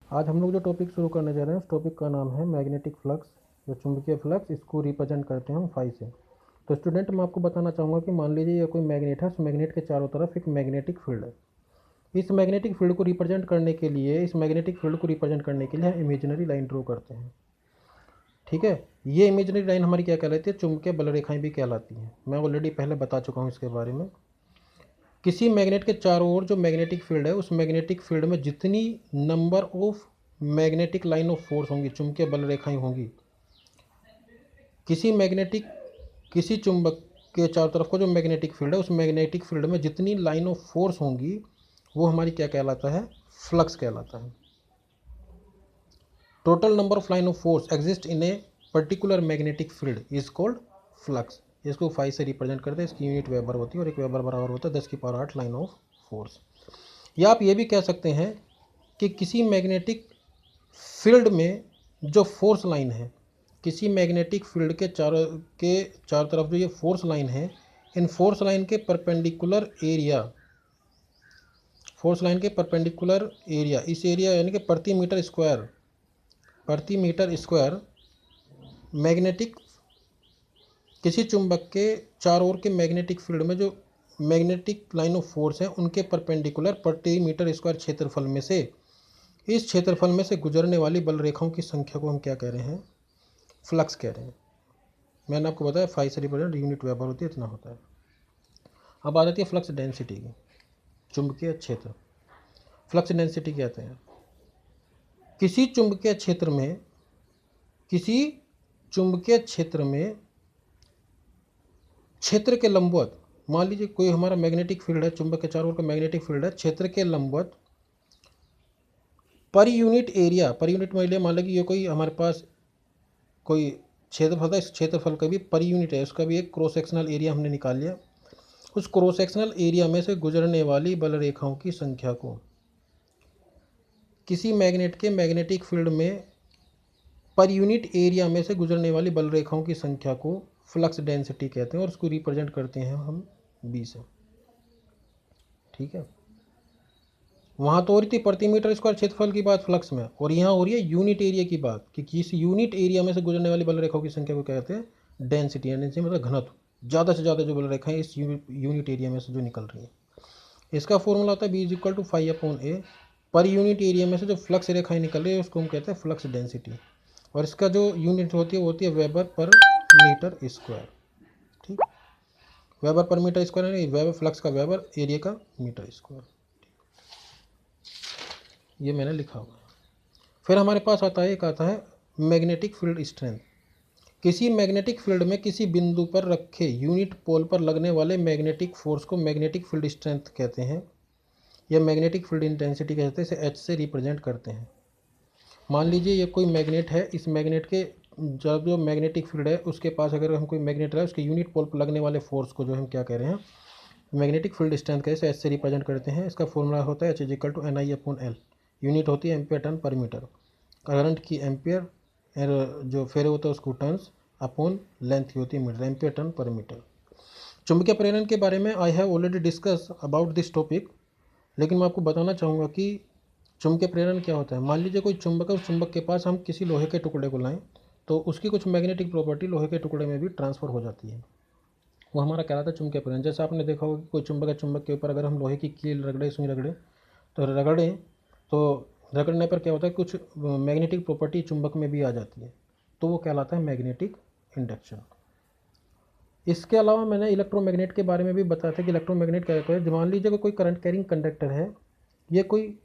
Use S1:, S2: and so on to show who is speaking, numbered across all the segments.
S1: आज हम लोग जो टॉपिक शुरू करने जा रहे हैं उस टॉपिक का नाम है मैग्नेटिक फ्लक्स। जो चुंबकीय फ्लक्स, इसको रिप्रेजेंट करते हैं हम फाई से। तो स्टूडेंट, मैं आपको बताना चाहूँगा कि मान लीजिए ये कोई मैग्नेट है, उस मैग्नेट के चारों तरफ एक मैग्नेटिक फील्ड है। इस मैग्नेटिक फील्ड को रिप्रेजेंट करने के लिए हम इमेजिनरी लाइन ड्रॉ करते हैं। ठीक है, ये इमेजिनरी लाइन हमारी क्या कहलाती है? चुंबकीय बल रेखाएं भी कहलाती हैं। मैं ऑलरेडी पहले बता चुका हूँ इसके बारे में। किसी मैग्नेट के चारों ओर जो मैग्नेटिक फील्ड है, उस मैग्नेटिक फील्ड में जितनी number of magnetic line of force होंगी, चुंबकीय बल रेखाएं होंगी, किसी चुंबक के चारों तरफ का जो मैग्नेटिक फील्ड है, उस मैग्नेटिक फील्ड में जितनी लाइन ऑफ फोर्स होंगी वो हमारी क्या कहलाता है? फ्लक्स कहलाता है। Total number of line of force exist in a particular magnetic field is called flux. इसको फाई से रिप्रेजेंट करते हैं। इसकी यूनिट वेबर होती है और एक वेबर बराबर होता है 10⁸ लाइन ऑफ फोर्स। या आप ये भी कह सकते हैं कि किसी मैग्नेटिक फील्ड में जो फोर्स लाइन है, किसी मैग्नेटिक फील्ड के चारों तरफ जो ये फोर्स लाइन है, इन फोर्स लाइन के परपेंडिकुलर एरिया, इस एरिया यानी कि प्रति मीटर स्क्वायर मैग्नेटिक, किसी चुंबक के चारों ओर के मैग्नेटिक फील्ड में जो मैग्नेटिक लाइन ऑफ फोर्स है, उनके परपेंडिकुलर प्रति मीटर स्क्वायर क्षेत्रफल में से, इस क्षेत्रफल में से गुजरने वाली बल रेखाओं की संख्या को हम क्या कह रहे हैं? फ्लक्स कह रहे हैं। मैंने आपको बताया फाई से रिप्रेजेंट यूनिट वेबर होती है, इतना होता है। अब आ जाती है फ्लक्स डेंसिटी की। चुंबकीय क्षेत्र, फ्लक्स डेंसिटी कहते हैं। किसी चुंबकीय क्षेत्र में क्षेत्र के लंबवत, मान लीजिए कोई हमारा मैग्नेटिक फील्ड है, चुंबक के चारों ओर का मैग्नेटिक फील्ड है, क्षेत्र के लंबवत पर यूनिट एरिया, मान लीजिए ये कोई हमारे पास कोई क्षेत्रफल था, इस क्षेत्रफल का भी पर यूनिट है, उसका भी एक क्रॉस सेक्शनल एरिया हमने निकाल लिया। उस क्रॉस सेक्शनल एरिया में से गुजरने वाली बल रेखाओं की संख्या को, किसी मैग्नेट के मैग्नेटिक फील्ड में पर यूनिट एरिया में से गुजरने वाली बल रेखाओं की संख्या को फ्लक्स डेंसिटी कहते हैं और उसको रिप्रेजेंट करते हैं हम बी से। ठीक है, वहाँ तो हो रही थी प्रति मीटर स्क्वायर क्षेत्रफल की बात फ्लक्स में, और यहाँ हो रही है यूनिट एरिया की बात कि किस यूनिट एरिया में से गुजरने वाली बल रेखाओं की संख्या को कहते हैं डेंसिटी। डेंसिटी मतलब घनत्व, ज़्यादा से ज़्यादा जो बल रेखाएं इस यूनिट एरिया में से जो निकल रही है। इसका फॉर्मूला होता है B is equal to phi upon A. Per unit area में से जो फ्लक्स रेखाएं निकल रही है उसको हम कहते हैं फ्लक्स डेंसिटी, और इसका जो यूनिट होती है वो होती है वेबर पर मीटर स्क्वायर। ठीक, वेबर पर मीटर स्क्वायर है, वेबर फ्लक्स का वेबर, एरिया का मीटर स्क्वायर। ये मैंने लिखा हुआ है। फिर हमारे पास आता है मैग्नेटिक फील्ड स्ट्रेंथ। किसी मैग्नेटिक फील्ड में किसी बिंदु पर रखे यूनिट पोल पर लगने वाले मैग्नेटिक फोर्स को मैग्नेटिक फील्ड स्ट्रेंथ कहते हैं, या मैग्नेटिक फील्ड इंटेंसिटी कहते हैं। इसे एच से रिप्रेजेंट करते हैं। मान लीजिए ये कोई मैग्नेट है, इस मैग्नेट के जब जो मैग्नेटिक फील्ड है उसके पास अगर हम कोई मैग्नेट है, उसके यूनिट पोल पर लगने वाले फोर्स को जो हम क्या कह रहे हैं? मैग्नेटिक फील्ड स्ट्रेंथ का, इसे एच से रिप्रेजेंट करते हैं। इसका फॉर्मूला होता है H is equal to N I upon L. Unit होती है ampere turn per metre. Current की एम्पियर, जो फेरे होता है उसको टर्न्स, अपॉन लेंथ की होती है metre, ampere turn per metre. चुंबकीय प्रेरण के बारे में I have already discuss about this topic, लेकिन मैं आपको बताना चाहूँगा कि चुंबकीय प्रेरण क्या होता है। मान लीजिए कोई चुंबक है, उस चुंबक के पास हम किसी लोहे के टुकड़े को लाएं तो उसकी कुछ मैग्नेटिक प्रॉपर्टी लोहे के टुकड़े में भी ट्रांसफ़र हो जाती है। वो हमारा कहलाता है चुंबकीय प्रेरण। जैसे आपने देखा होगा कि कोई चुंबक है, चुंबक के ऊपर अगर हम लोहे की कील रगड़े, सुई रगड़े तो रगड़ने पर क्या होता है, कुछ मैग्नेटिक प्रॉपर्टी चुंबक में भी आ जाती है, तो वो कहलाता है मैग्नेटिक इंडक्शन। इसके अलावा मैंने इलेक्ट्रोमैग्नेट के बारे में भी बताया था कि इलेक्ट्रोमैग्नेट क्या होता है। मान लीजिए कोई करंट कैरिंग कंडक्टर है, ये कोई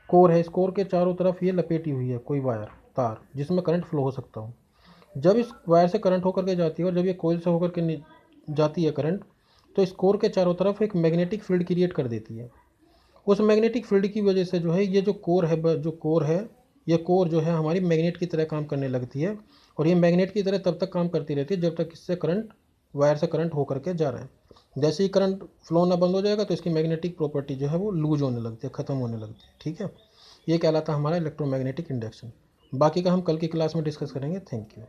S1: कोर है, इस कोर के चारों तरफ ये लपेटी हुई है कोई वायर, तार, जिसमें करंट फ्लो हो सकता हो। जब इस वायर से करंट होकर के जाती है और जब ये कोयल से होकर के जाती है करंट, तो इस कोर के चारों तरफ एक मैग्नेटिक फील्ड क्रिएट कर देती है। उस मैग्नेटिक फील्ड की वजह से जो है ये जो कोर है, ये कोर जो है हमारी मैग्नेट की तरह काम करने लगती है, और ये मैग्नेट की तरह तब तक काम करती रहती है जब तक इससे करंट, वायर से करंट होकर के जा रहा है। जैसे ही करंट फ्लो ना बंद हो जाएगा तो इसकी मैग्नेटिक प्रॉपर्टी जो है वो लूज होने लगती है, ख़त्म होने लगती है। ठीक है, ये कहलाता है हमारा इलेक्ट्रोमैग्नेटिक इंडक्शन। बाकी का हम कल की क्लास में डिस्कस करेंगे। Thank you.